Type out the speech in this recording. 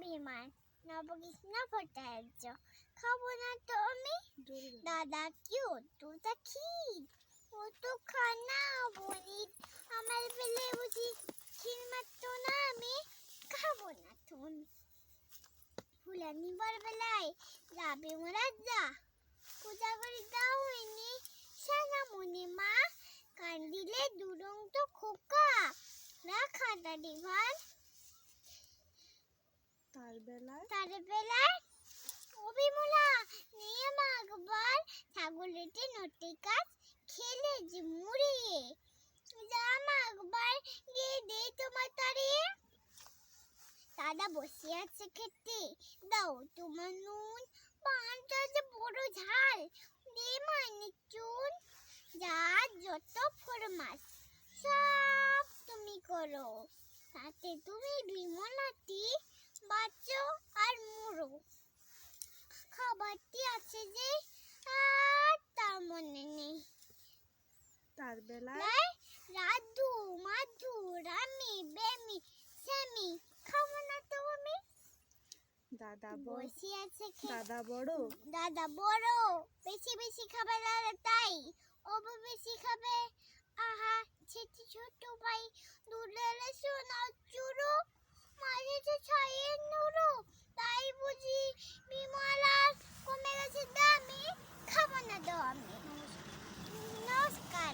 বিমান নবকৃষ্ণ ভট্টাচার্য। খাবো না তো আমি। দাদা কিউট তোতা খির ও তো খানা বনিত আমার বেলে বুঝি খির মারতো না আমি। খাবো না তো আমি। ফুলানি বেলায় যাবে মোরা যা পূজা করে দাও হইনি সানামণি মা কান্দিলে দুরং তো খোকা রাখা দাদি ভার। তার বেলায় অবিমলা নিয়ে মাগবার ছাগলেতে নটি কাজ খেলে যে মুড়িয়ে যা মাগবার গিয়ে দে তোমার তাড়িয়ে। দাদা বসে আছে খেতে দাও তোমার নুন পানটা যে বড় ঝাল দে মানে চুন যা যত ফরমাস সব তুমি করো তাতে তুমি বিমলাটি বাঁচো আর মরো। খাবারটি আছে যে আর তার মনে নেই। তার বেলায় রাধু মাধু রামি বেমি সেমি খাবো না তো আমি। দাদা বসে আছে দাদা বড় বেশি বেশি খাবে দাদা তাই অবু বেশি খাবে আহা ছোট ভাই দুলেলে সোনা চুরো মাঝে যে ছাইয়ের নুরো তাই বুঝি বিমলার কমে গেছে দামি খাবো না তো আমি। নমস্কার।